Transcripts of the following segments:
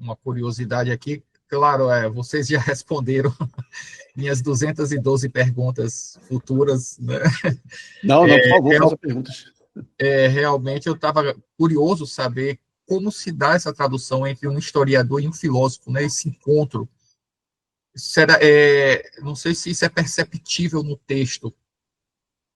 uma curiosidade aqui. Claro, vocês já responderam minhas 212 perguntas futuras, né? Não, não, por favor, faça perguntas. Realmente eu estava curioso saber como se dá essa tradução entre um historiador e um filósofo, né? Esse encontro. Não sei se isso é perceptível no texto,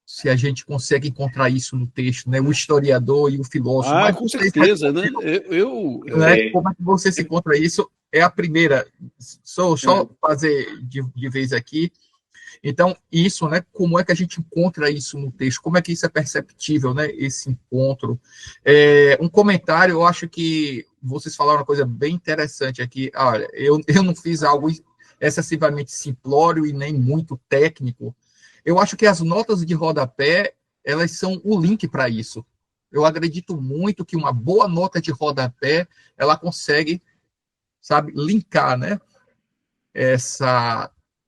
se a gente consegue encontrar isso no texto, né? O historiador e o filósofo. Mas Com certeza, né? Né? Como é que você se encontra isso? É a primeira. Só fazer de vez aqui. Então, isso, né? Como é que a gente encontra isso no texto? Como é que isso é perceptível, né? Esse encontro. Um comentário, eu acho que vocês falaram uma coisa bem interessante aqui. Olha, eu não fiz algo excessivamente simplório e nem muito técnico. Eu acho que as notas de rodapé, elas são o link para isso. Eu acredito muito que uma boa nota de rodapé, ela consegue, sabe, linkar, né?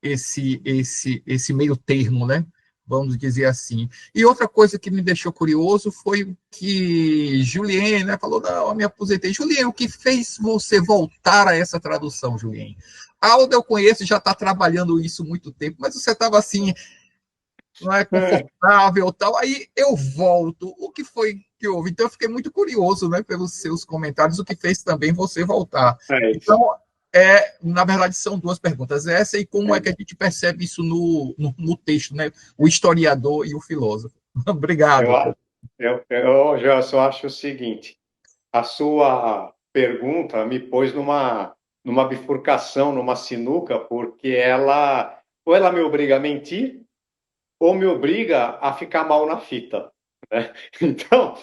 Esse meio termo, né? Vamos dizer assim. E outra coisa que me deixou curioso foi que Julien, né, falou, não, eu me aposentei. Julien, o que fez você voltar a essa tradução, Julien? Alda eu conheço, já está trabalhando isso há muito tempo, mas você estava assim, não é confortável tal. Aí eu volto. O que foi que houve? Então eu fiquei muito curioso, né, pelos seus comentários, o que fez também você voltar. Então, na verdade, são duas perguntas. Essa e como é que a gente percebe isso no texto, né? O historiador e o filósofo. Obrigado. Eu só acho o seguinte, a sua pergunta me pôs numa bifurcação, numa sinuca, porque ou ela me obriga a mentir, ou me obriga a ficar mal na fita, né? Então,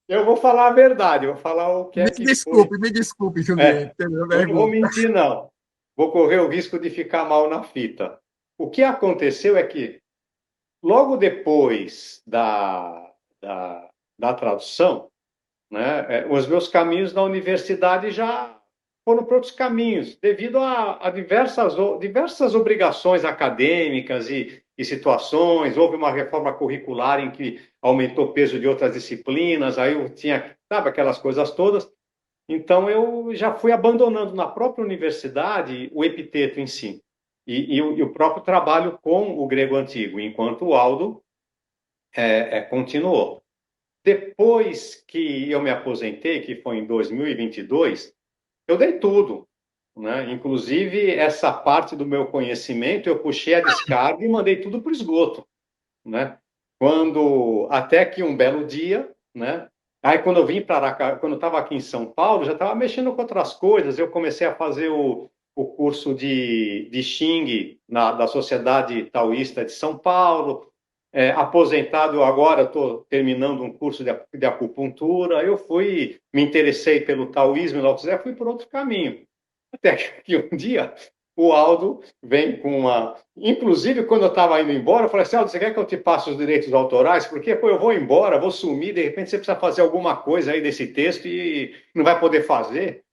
eu vou falar a verdade, eu vou falar o que é que foi. Me desculpe, Juliano. Eu não vou mentir, não. Vou correr o risco de ficar mal na fita. O que aconteceu é que, logo depois da tradução, né, os meus caminhos na universidade já foram para outros caminhos, devido a diversas obrigações acadêmicas e situações. Houve uma reforma curricular em que aumentou o peso de outras disciplinas, aí eu tinha, sabe, aquelas coisas todas. Então, eu já fui abandonando na própria universidade o epiteto em si e o próprio trabalho com o grego antigo, enquanto o Aldo continuou. Depois que eu me aposentei, que foi em 2022, eu dei tudo, né? Inclusive, essa parte do meu conhecimento, eu puxei a descarga e mandei tudo para o esgoto, né? Até que um belo dia, né? Aí, quando eu vim para Aracaju, quando eu estava aqui em São Paulo, já estava mexendo com outras coisas. Eu comecei a fazer o curso de Xing da Sociedade Taoísta de São Paulo. Aposentado agora, estou terminando um curso de acupuntura. Eu me interessei pelo taoísmo e Lao Tse, fui por outro caminho. Até que um dia o Aldo vem com uma... Inclusive, quando eu estava indo embora, eu falei assim, Aldo, você quer que eu te passe os direitos autorais? Porque, eu vou embora, vou sumir, de repente você precisa fazer alguma coisa aí desse texto e não vai poder fazer.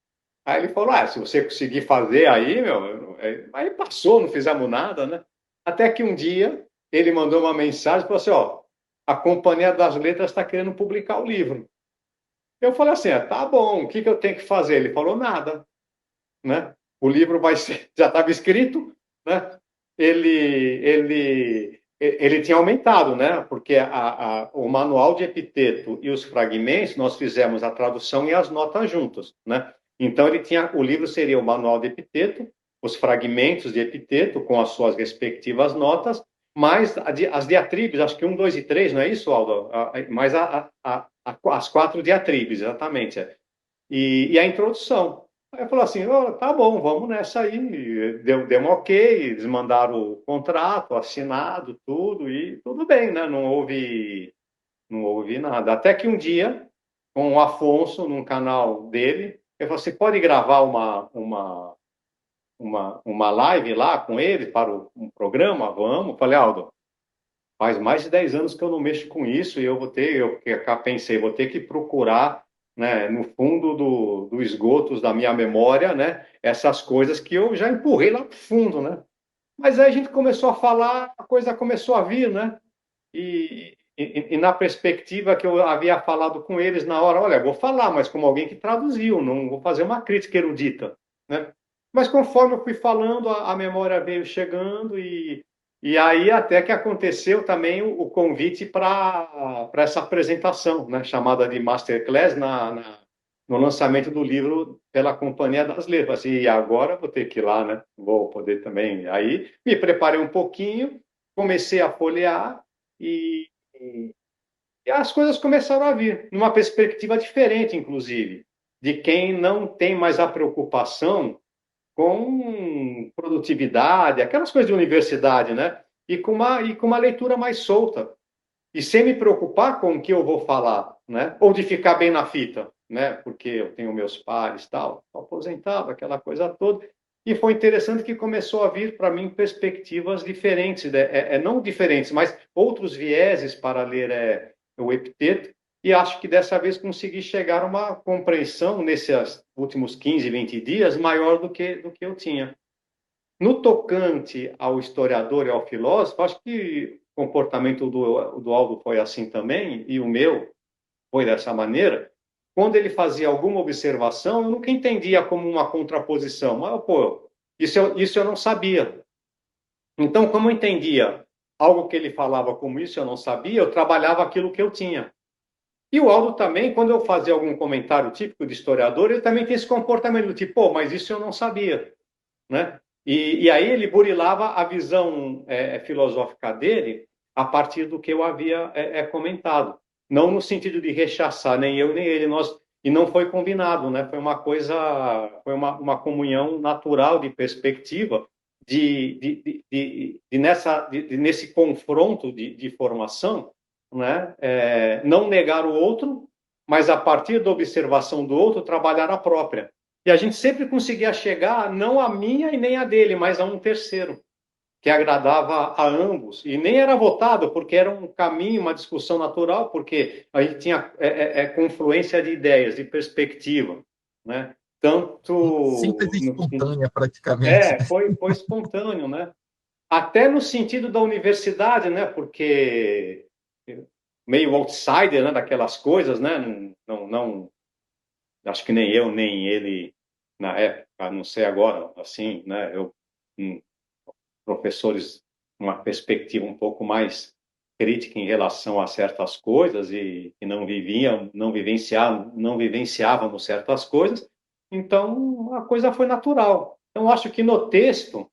Aí ele falou, se você conseguir fazer aí, aí passou, não fizemos nada, né? Até que um dia ele mandou uma mensagem e falou assim, a Companhia das Letras está querendo publicar o livro. Eu falei assim, tá bom, o que eu tenho que fazer? Ele falou, nada, né? O livro já estava escrito, né? Ele tinha aumentado, né? Porque o manual de epiteto e os fragmentos, nós fizemos a tradução e as notas juntas, né? Então, o livro seria o manual de epiteto, os fragmentos de epiteto com as suas respectivas notas, mais as diatribes, acho que 1, 2 e 3, não é isso, Aldo? Mais as 4 diatribes, exatamente. E a introdução. Aí eu falei assim, tá bom, vamos nessa aí. Deu um ok, eles mandaram o contrato, assinado, tudo, e tudo bem, né? Não houve nada. Até que um dia, com o Afonso, num canal dele, ele falou assim, pode gravar uma live lá com ele para um programa? Vamos. Eu falei, Aldo, faz mais de 10 anos que eu não mexo com isso e eu pensei, vou ter que procurar, né, no fundo do esgotos da minha memória, né, essas coisas que eu já empurrei lá para o fundo, né? Mas aí a gente começou a falar, a coisa começou a vir, né? na perspectiva que eu havia falado com eles na hora, olha, vou falar, mas como alguém que traduziu, não vou fazer uma crítica erudita, né? Mas conforme eu fui falando, a memória veio chegando e aí até que aconteceu também o convite para essa apresentação, né, chamada de Masterclass no lançamento do livro pela Companhia das Letras. E agora vou ter que ir lá, né? Vou poder também. Aí me preparei um pouquinho, comecei a folhear e as coisas começaram a vir, numa perspectiva diferente, inclusive, de quem não tem mais a preocupação com produtividade, aquelas coisas de universidade, né? E com uma leitura mais solta. E sem me preocupar com o que eu vou falar, né? Ou de ficar bem na fita, né? Porque eu tenho meus pares, tal, aposentado, aquela coisa toda. E foi interessante que começou a vir para mim perspectivas diferentes, né? Não diferentes, mas outros vieses para ler o Epiteto. E acho que dessa vez consegui chegar a uma compreensão nesses últimos 15, 20 dias maior do que eu tinha. No tocante ao historiador e ao filósofo, acho que o comportamento do Aldo foi assim também, e o meu foi dessa maneira. Quando ele fazia alguma observação, eu nunca entendia como uma contraposição. Mas, pô, isso eu não sabia. Então, como eu entendia algo que ele falava como isso eu não sabia, eu trabalhava aquilo que eu tinha. E o Aldo também, quando eu fazia algum comentário típico de historiador, ele também tem esse comportamento do tipo, pô, mas isso eu não sabia, né? E aí ele burilava a visão filosófica dele a partir do que eu havia comentado. Não no sentido de rechaçar, nem eu nem ele, e não foi combinado, né? Foi uma coisa, foi uma comunhão natural de perspectiva, nesse confronto de formação, né? Não negar o outro, mas a partir da observação do outro, trabalhar a própria. E a gente sempre conseguia chegar, não a minha e nem a dele, mas a um terceiro, que agradava a ambos. E nem era votado, porque era um caminho, uma discussão natural, porque a gente tinha confluência de ideias, de perspectiva, né? Tanto... Síntese espontânea, praticamente. Foi espontâneo, né? Até no sentido da universidade, né? Porque meio outsider, né? Daquelas coisas, né? Não, acho que nem eu, nem ele, na época, não sei agora, assim, né? Professores, uma perspectiva um pouco mais crítica em relação a certas coisas e não vivenciávamos certas coisas. Então, a coisa foi natural. Então, acho que no texto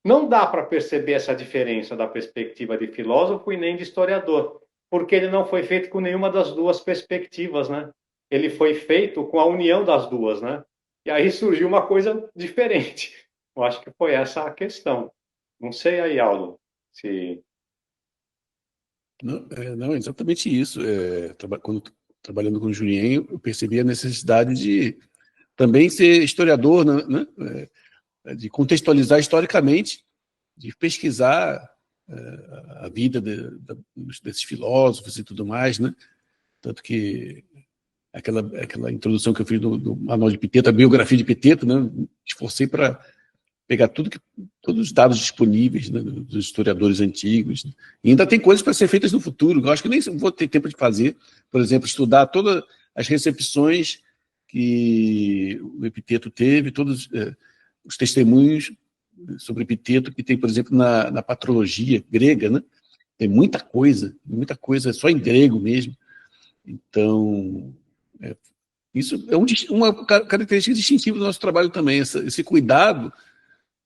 não dá para perceber essa diferença da perspectiva de filósofo e nem de historiador, porque ele não foi feito com nenhuma das duas perspectivas, né? Ele foi feito com a união das duas, né? E aí surgiu uma coisa diferente. Eu acho que foi essa a questão. Não sei aí, Aldo, se... Não, exatamente isso. Quando trabalhando com o Julien, eu percebi a necessidade de também ser historiador, né? De contextualizar historicamente, de pesquisar a vida desses filósofos e tudo mais, né? Tanto que aquela introdução que eu fiz do Manual de Epiteto, a biografia de Epiteto, né? Esforcei para pegar todos os dados disponíveis, né, dos historiadores antigos. Né? E ainda tem coisas para ser feitas no futuro. Eu acho que nem vou ter tempo de fazer. Por exemplo, estudar todas as recepções que o Epiteto teve, todos os testemunhos sobre Epiteto que tem, por exemplo, na patrologia grega, né? Tem muita coisa, só em grego mesmo. Então, isso é uma característica distintiva do nosso trabalho também, esse cuidado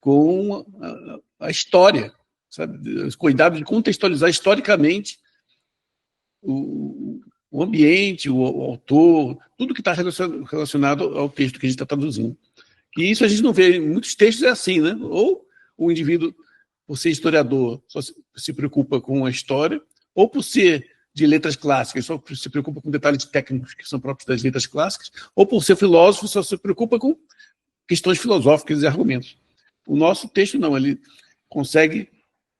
com a história, sabe? Esse cuidado de contextualizar historicamente o ambiente, o autor, tudo que está relacionado ao texto que a gente está traduzindo. E isso a gente não vê em muitos textos, é assim, né? Ou o indivíduo, por ser historiador, só se preocupa com a história, ou por ser de letras clássicas, só se preocupa com detalhes técnicos que são próprios das letras clássicas, ou por ser filósofo, só se preocupa com questões filosóficas e argumentos. O nosso texto não, ele consegue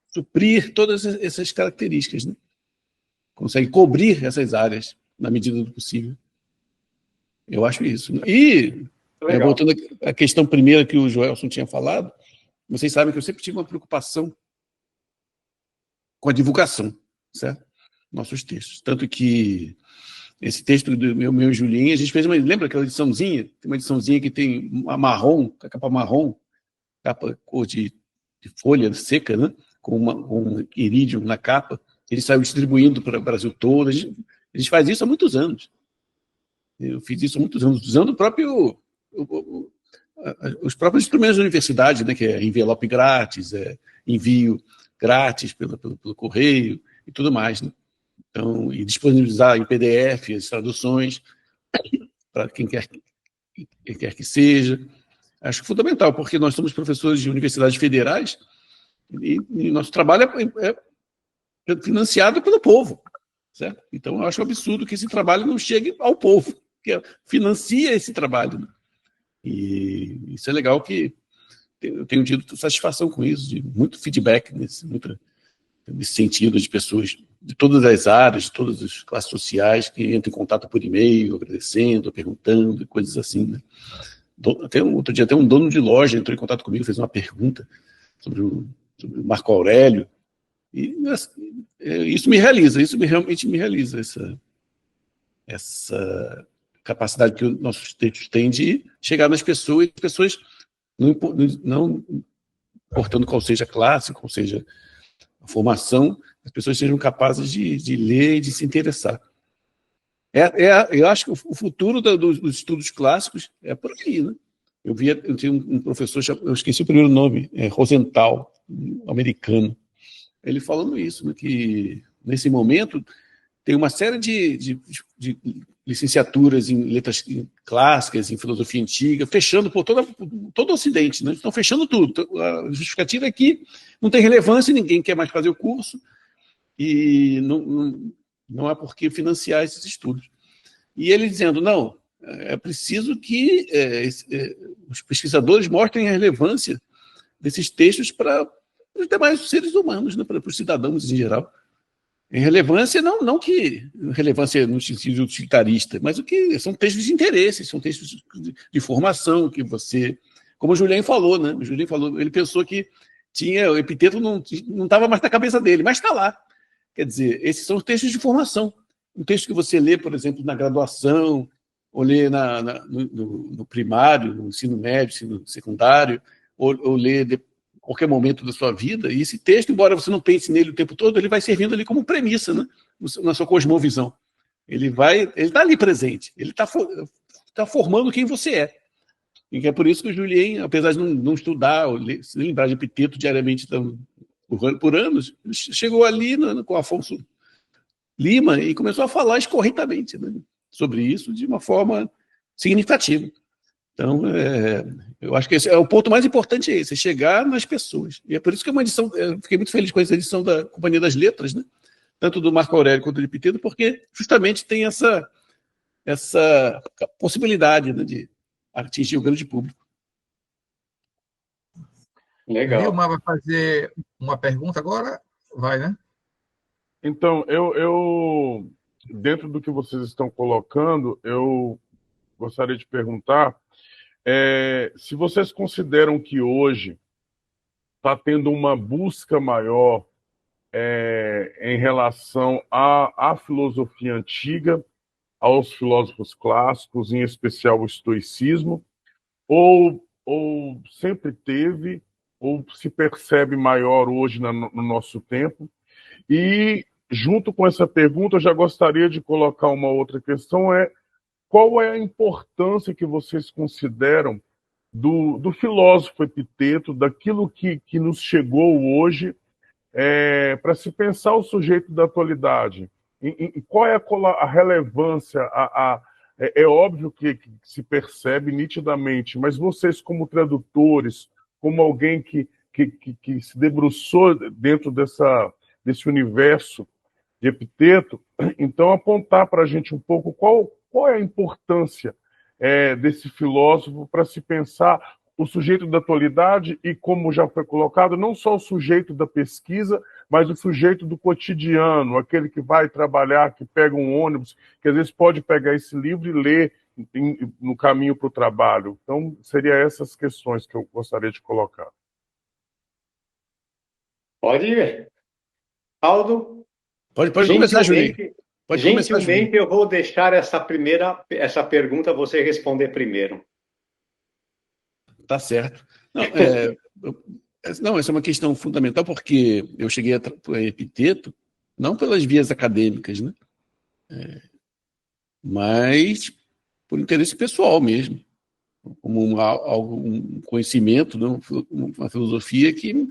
suprir todas essas características, né? Consegue cobrir essas áreas na medida do possível. Eu acho isso. E, voltando à questão primeira que o Joelson tinha falado, vocês sabem que eu sempre tive uma preocupação com a divulgação, certo? nossos textos. Tanto que esse texto do meu Julien, a gente fez lembra aquela ediçãozinha? Tem uma ediçãozinha que tem uma marrom, a capa marrom, capa cor de folha seca, né? Com um irídio na capa. Ele saiu distribuindo para o Brasil todo. A gente faz isso há muitos anos. Eu fiz isso há muitos anos, usando os próprios instrumentos da universidade, né? Que é envelope grátis, envio grátis pelo correio e tudo mais, né? Então, e disponibilizar em PDF as traduções para quem quer que seja. Acho fundamental, porque nós somos professores de universidades federais e nosso trabalho é financiado pelo povo, certo? Então, eu acho um absurdo que esse trabalho não chegue ao povo, que financia esse trabalho, né? E isso é legal, que eu tenho tido satisfação com isso, de muito feedback nesse sentido, de pessoas de todas as áreas, de todas as classes sociais, que entram em contato por e-mail, agradecendo, perguntando, coisas assim, né? Outro dia, até um dono de loja entrou em contato comigo, fez uma pergunta sobre o Marco Aurélio, e isso me realiza, realmente me realiza, essa capacidade que os nossos textos têm de chegar nas pessoas, e as pessoas, não importando qual seja a classe, qual seja a formação, as pessoas sejam capazes de ler e de se interessar. Eu acho que o futuro dos estudos clássicos é por aí, né? Eu tinha um professor, eu esqueci o primeiro nome, Rosenthal, um americano, ele falando isso, né, que nesse momento tem uma série de licenciaturas em letras clássicas, em filosofia antiga, fechando por todo o Ocidente, né? Estão fechando tudo. A justificativa é que não tem relevância, ninguém quer mais fazer o curso, e não há por que financiar esses estudos. E ele dizendo, não, é preciso que os pesquisadores mostrem a relevância desses textos para os demais seres humanos, né, para os cidadãos em geral. Em relevância, não que relevância no sentido utilitarista, mas o que são textos de interesse, são textos de formação, que você... Como o Julien falou, né? O Julien falou, ele pensou que o epiteto não estava mais na cabeça dele, mas está lá. Quer dizer, esses são os textos de formação. Um texto que você lê, por exemplo, na graduação, ou lê no primário, no ensino médio, ensino secundário, ou lê qualquer momento da sua vida, e esse texto, embora você não pense nele o tempo todo, ele vai servindo ali como premissa, né? Na sua cosmovisão. Ele está ali presente, ele está formando quem você é. E é por isso que o Julien, apesar de não estudar, ou se lembrar de epiteto diariamente por anos, chegou ali com Afonso Lima e começou a falar escorretamente, né, sobre isso de uma forma significativa. Então, eu acho que esse é o ponto mais importante, é chegar nas pessoas. E é por isso que é uma edição, eu fiquei muito feliz com essa edição da Companhia das Letras, né? Tanto do Marco Aurélio quanto do Epiteto, porque justamente tem essa possibilidade, né, de atingir o grande público. Legal. Vilmar vai fazer uma pergunta agora? Vai, né? Então, eu dentro do que vocês estão colocando, eu gostaria de perguntar se vocês consideram que hoje está tendo uma busca maior em relação à filosofia antiga, aos filósofos clássicos, em especial o estoicismo, ou sempre teve, ou se percebe maior hoje no nosso tempo? E, junto com essa pergunta, eu já gostaria de colocar uma outra questão, qual é a importância que vocês consideram do filósofo Epiteto, daquilo que nos chegou hoje, para se pensar o sujeito da atualidade? E qual é a relevância? É óbvio que se percebe nitidamente, mas vocês, como tradutores, como alguém que se debruçou dentro desse universo de Epiteto, então apontar para a gente um pouco qual é a importância desse filósofo para se pensar o sujeito da atualidade e, como já foi colocado, não só o sujeito da pesquisa, mas o sujeito do cotidiano, aquele que vai trabalhar, que pega um ônibus, que às vezes pode pegar esse livro e ler no caminho para o trabalho. Então, seriam essas questões que eu gostaria de colocar. Pode ir. Aldo? Pode começar, Julinho. Gentilmente, eu vou deixar essa pergunta você responder primeiro. Tá certo. Não, essa é uma questão fundamental, porque eu cheguei a Epiteto não pelas vias acadêmicas, né? Mas por interesse pessoal mesmo, como um conhecimento, né? Uma filosofia que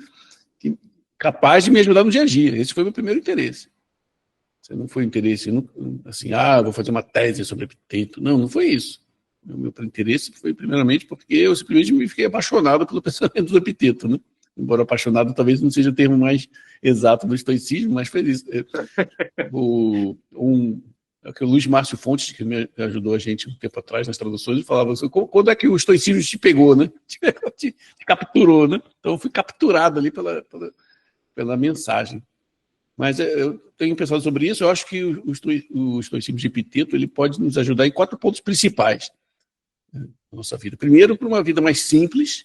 capaz de me ajudar no dia a dia. Esse foi o meu primeiro interesse. Não foi interesse assim, vou fazer uma tese sobre Epiteto. Não foi isso. O meu interesse foi primeiramente porque eu simplesmente me fiquei apaixonado pelo pensamento do Epiteto, né? Embora apaixonado talvez não seja o termo mais exato do estoicismo, mas foi isso. O Luiz Márcio Fontes, que me ajudou a gente um tempo atrás nas traduções, ele falava assim, quando é que o estoicismo te pegou, né? Te capturou, né? Então eu fui capturado ali pela mensagem. Mas eu tenho pensado sobre isso, eu acho que o estoicismo de Epiteto ele pode nos ajudar em 4 pontos principais na nossa vida. Primeiro, para uma vida mais simples,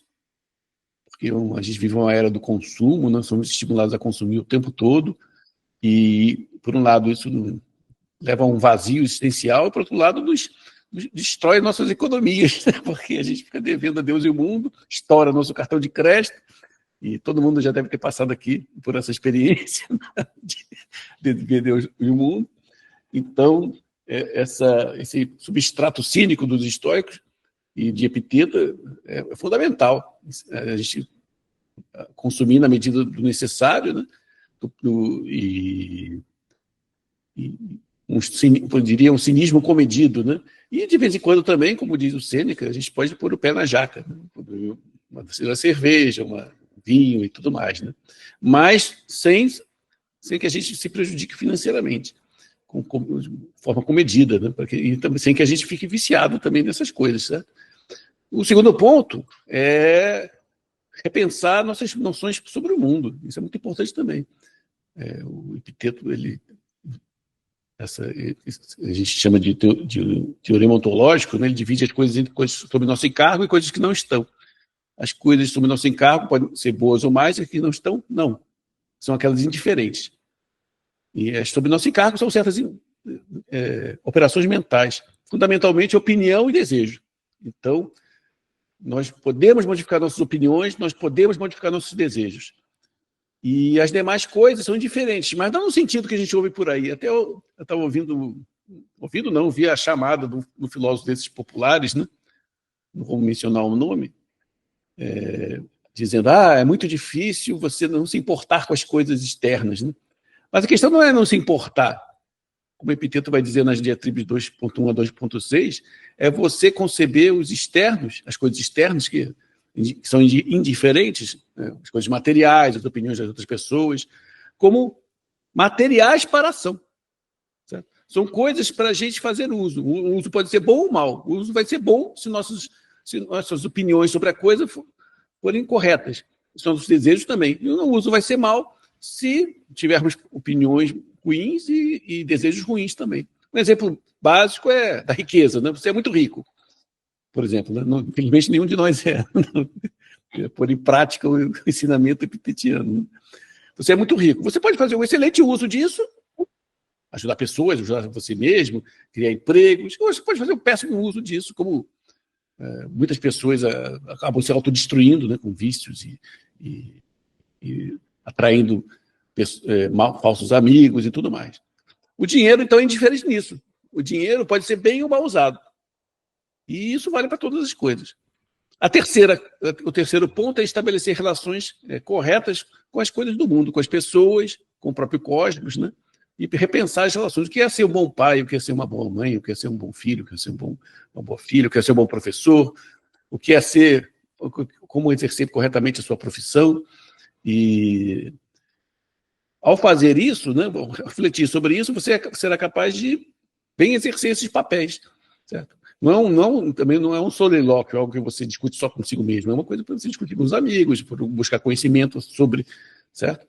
porque a gente vive uma era do consumo, nós somos estimulados a consumir o tempo todo, e, por um lado, isso leva a um vazio existencial, e, por outro lado, destrói nossas economias, né? Porque a gente fica devendo a Deus e o mundo, estoura nosso cartão de crédito, e todo mundo já deve ter passado aqui por essa experiência de ver Deus e o mundo. Então, esse substrato cínico dos estoicos e de Epiteto é fundamental. A gente consumir na medida do necessário, né? Eu diria um cinismo comedido, né? E, de vez em quando, também, como diz o Sêneca, a gente pode pôr o pé na jaca, né? Uma cerveja, vinho e tudo mais, né? Mas sem que a gente se prejudique financeiramente, de forma comedida, né? E também sem que a gente fique viciado também nessas coisas, certo? O segundo ponto é repensar nossas noções sobre o mundo. Isso é muito importante também. O Epiteto, a gente chama de teorema ontológico, né? Ele divide as coisas entre coisas sob nosso encargo e coisas que não estão. As coisas sob nosso encargo podem ser boas ou mais, e as que não estão, não. São aquelas indiferentes. E as sob nosso encargo são certas operações mentais, fundamentalmente opinião e desejo. Então, nós podemos modificar nossas opiniões, nós podemos modificar nossos desejos. E as demais coisas são indiferentes, mas não no sentido que a gente ouve por aí. Até eu estava ouvi a chamada do filósofo desses populares, né? Não vou mencionar o nome, dizendo, é muito difícil você não se importar com as coisas externas, né? Mas a questão não é não se importar, como Epiteto vai dizer nas diatribes 2.1 a 2.6, é você conceber os externos, as coisas externas que são indiferentes, né, as coisas materiais, as opiniões das outras pessoas, como materiais para a ação. Certo? São coisas para a gente fazer uso. O uso pode ser bom ou mal. O uso vai ser bom se nossas opiniões sobre a coisa forem corretas. Se nossos desejos também. E o uso vai ser mal se tivermos opiniões ruins e desejos ruins também. Um exemplo básico é da riqueza, né? Você é muito rico, por exemplo. Né? Não, infelizmente, nenhum de nós é. Pôr em prática o ensinamento epitetiano. Né? Você é muito rico. Você pode fazer um excelente uso disso, ajudar pessoas, ajudar você mesmo, criar empregos. Ou você pode fazer um péssimo uso disso, como muitas pessoas acabam se autodestruindo, né, com vícios e atraindo falsos amigos e tudo mais. O dinheiro, então, é indiferente nisso. O dinheiro pode ser bem ou mal usado. E isso vale para todas as coisas. O terceiro ponto é estabelecer relações corretas com as coisas do mundo, com as pessoas, com o próprio cosmos, né? E repensar as relações. O que é ser um bom pai, o que é ser uma boa mãe, o que é ser um bom filho, o que é ser uma boa filha, o que é ser um bom professor, o que é ser, como exercer corretamente a sua profissão. E ao fazer isso, né, refletir sobre isso, você será capaz de bem exercer esses papéis, certo? Também não é um solilóquio, algo que você discute só consigo mesmo, é uma coisa para você discutir com os amigos, para buscar conhecimento sobre, certo?